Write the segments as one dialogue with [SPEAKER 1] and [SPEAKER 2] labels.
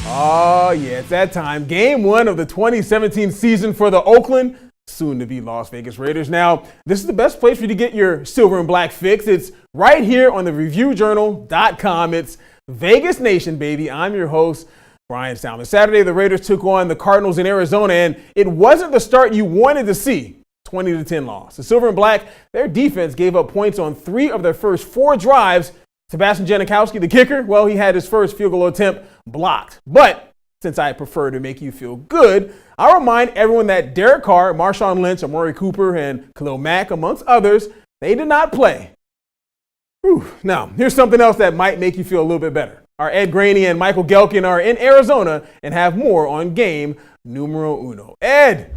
[SPEAKER 1] Oh, yeah, it's that time. Game 1 of the 2017 season for the Oakland, soon-to-be Las Vegas Raiders. Now, this is the best place for you to get your silver and black fix. It's right here on the reviewjournal.com. It's Vegas Nation, baby. I'm your host, Brian Salmon. Saturday, the Raiders took on the Cardinals in Arizona, and it wasn't the start you wanted to see. 20-10 loss. The silver and black, their defense gave up points on 3 of their first 4 drives. Sebastian Janikowski, the kicker, well, he had his first field goal attempt blocked. But since I prefer to make you feel good, I'll remind everyone that Derek Carr, Marshawn Lynch, Amari Cooper, and Khalil Mack, amongst others, they did not play. Whew. Now, here's something else that might make you feel a little bit better. Our Ed Graney and Michael Gelkin are in Arizona and have more on game numero uno. Ed!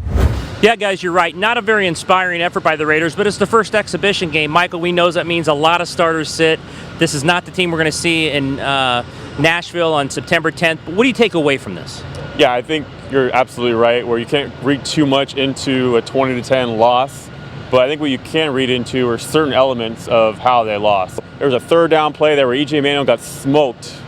[SPEAKER 2] Yeah, guys, you're right. Not a very inspiring effort by the Raiders, but it's the first exhibition game. Michael, we know that means a lot of starters sit. This is not the team we're going to see in Nashville on September 10th. But what do you take away from this?
[SPEAKER 3] Yeah, I think you're absolutely right, where you can't read too much into a 20-10 loss. But I think what you can read into are certain elements of how they lost. There was a third down play there where E.J. Manuel got smoked.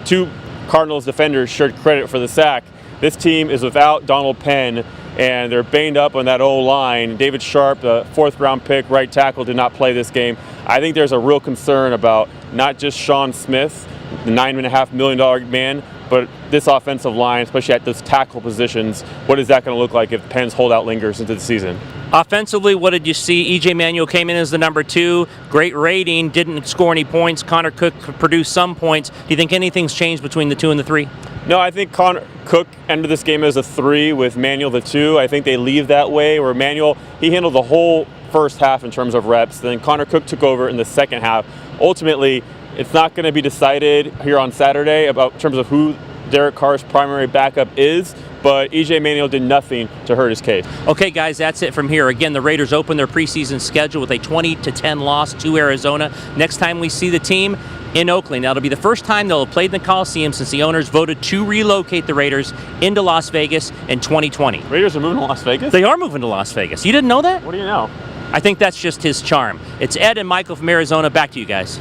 [SPEAKER 3] 2 Cardinals defenders shared credit for the sack. This team is without Donald Penn, and they're banged up on that O-line. David Sharp, the 4th-round pick, right tackle, did not play this game. I think there's a real concern about not just Sean Smith, the $9.5 million man, but this offensive line, especially at those tackle positions. What is that going to look like if Penn's holdout lingers into the season?
[SPEAKER 2] Offensively, what did you see? E.J. Manuel came in as the number 2. Great rating, didn't score any points. Connor Cook produced some points. Do you think anything's changed between the 2 and the 3?
[SPEAKER 3] No, I think Connor Cook ended this game as a 3 with Manuel the 2. I think they leave that way, where Manuel, he handled the whole first half in terms of reps. Then Connor Cook took over in the second half. Ultimately, it's not going to be decided here on Saturday about in terms of who Derek Carr's primary backup is, but E.J. Manuel did nothing to hurt his case.
[SPEAKER 2] Okay, guys, that's it from here. Again, the Raiders open their preseason schedule with a 20-10 loss to Arizona. Next time we see the team in Oakland. That'll be the first time they'll have played in the Coliseum since the owners voted to relocate the Raiders into Las Vegas in 2020.
[SPEAKER 3] Raiders are moving to Las Vegas?
[SPEAKER 2] They are moving to Las Vegas. You didn't know that?
[SPEAKER 3] What do you know?
[SPEAKER 2] I think that's just his charm. It's Ed and Michael from Arizona. Back to you guys.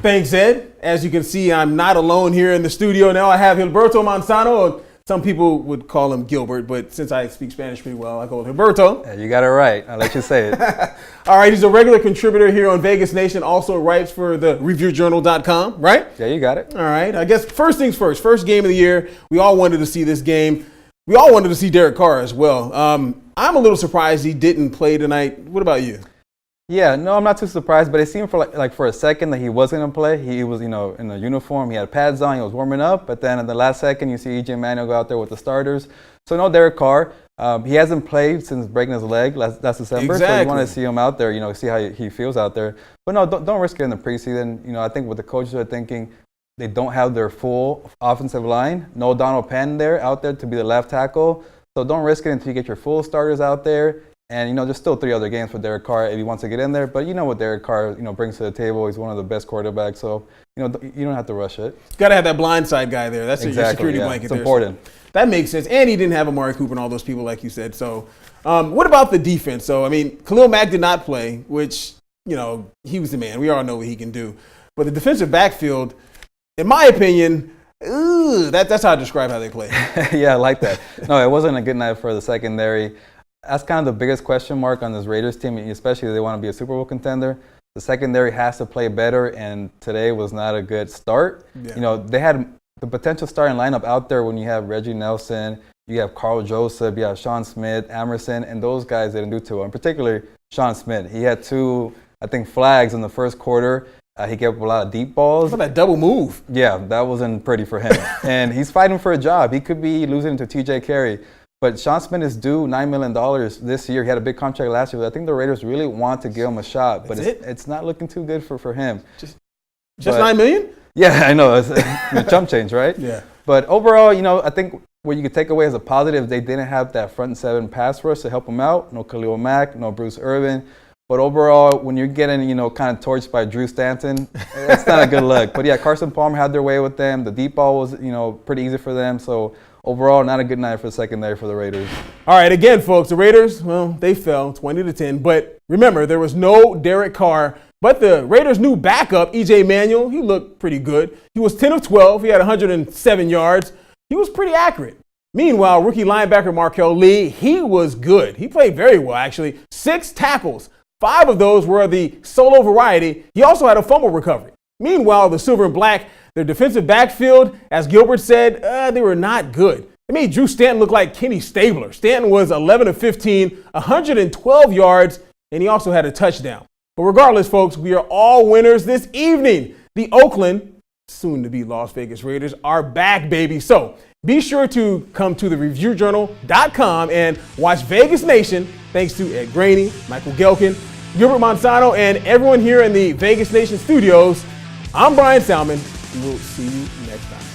[SPEAKER 1] Thanks, Ed. As you can see, I'm not alone here in the studio now. I have Gilberto Manzano. Some people would call him Gilbert, but since I speak Spanish pretty well, I call him Gilberto.
[SPEAKER 4] Yeah, you got it right. I'll let you say it.
[SPEAKER 1] All right, he's a regular contributor here on Vegas Nation, also writes for the reviewjournal.com, right?
[SPEAKER 4] Yeah, you got it.
[SPEAKER 1] All right, I guess first things first, first game of the year. We all wanted to see this game. We all wanted to see Derek Carr as well. I'm a little surprised he didn't play tonight. What about you?
[SPEAKER 4] Yeah, no, I'm not too surprised, but it seemed for like for a second that he wasn't going to play. He was, in a uniform. He had pads on. He was warming up. But then in the last second, you see E.J. Manuel go out there with the starters. So no Derek Carr. He hasn't played since breaking his leg last December.
[SPEAKER 1] Exactly.
[SPEAKER 4] So you want to see him out there, see how he feels out there. But no, don't risk it in the preseason. I think what the coaches are thinking, they don't have their full offensive line. No Donald Penn out there to be the left tackle. So don't risk it until you get your full starters out there. And, there's still 3 other games for Derek Carr if he wants to get in there. But you know what Derek Carr, brings to the table. He's one of the best quarterbacks. So, you don't have to rush it.
[SPEAKER 1] Got to have that blindside guy there. That's
[SPEAKER 4] exactly,
[SPEAKER 1] your security
[SPEAKER 4] yeah.
[SPEAKER 1] blanket
[SPEAKER 4] it's
[SPEAKER 1] there.
[SPEAKER 4] important.
[SPEAKER 1] So that makes sense. And he didn't have Amari Cooper and all those people like you said. So what about the defense? So, Khalil Mack did not play, which, he was the man. We all know what he can do. But the defensive backfield, in my opinion, that's how I describe how they play.
[SPEAKER 4] Yeah, I like that. No, it wasn't a good night for the secondary. That's kind of the biggest question mark on this Raiders team, especially if they want to be a Super Bowl contender. The secondary has to play better, and today was not a good start. Yeah. They had the potential starting lineup out there when you have Reggie Nelson, you have Carl Joseph, you have Sean Smith, Emerson, and those guys didn't do too well, and particularly Sean Smith. He had 2, flags in the first quarter. He gave up a lot of deep balls.
[SPEAKER 1] What that double move?
[SPEAKER 4] Yeah, that wasn't pretty for him. And he's fighting for a job. He could be losing to T.J. Carey. But Sean Smith is due $9 million this year. He had a big contract last year. But I think the Raiders really want to give him a shot. But it's not looking too good for him.
[SPEAKER 1] Just $9 million?
[SPEAKER 4] Yeah, I know. It's a chump change, right?
[SPEAKER 1] Yeah.
[SPEAKER 4] But overall, I think what you could take away as a positive, they didn't have that front 7 pass rush to help him out. No Khalil Mack, no Bruce Irvin. But overall, when you're getting, kind of torched by Drew Stanton, it's not a good look. But yeah, Carson Palmer had their way with them. The deep ball was, pretty easy for them. So overall, not a good night for the secondary for the Raiders.
[SPEAKER 1] All right, again, folks, the Raiders, they fell 20-10. But remember, there was no Derek Carr. But the Raiders' new backup, E.J. Manuel, he looked pretty good. He was 10 of 12. He had 107 yards. he was pretty accurate. Meanwhile, rookie linebacker Markel Lee, he was good. He played very well, actually. 6 tackles. 5 of those were the solo variety. He also had a fumble recovery. Meanwhile, the silver and black, their defensive backfield, as Gilbert said, they were not good. It made Drew Stanton look like Kenny Stabler. Stanton was 11 of 15, 112 yards, and he also had a touchdown. But regardless, folks, we are all winners this evening. The Oakland, soon to be Las Vegas Raiders, are back, baby. So be sure to come to thereviewjournal.com and watch Vegas Nation, thanks to Ed Graney, Michael Gelkin, Gilbert Monsanto, and everyone here in the Vegas Nation studios. I'm Brian Salmon. We will see you next time.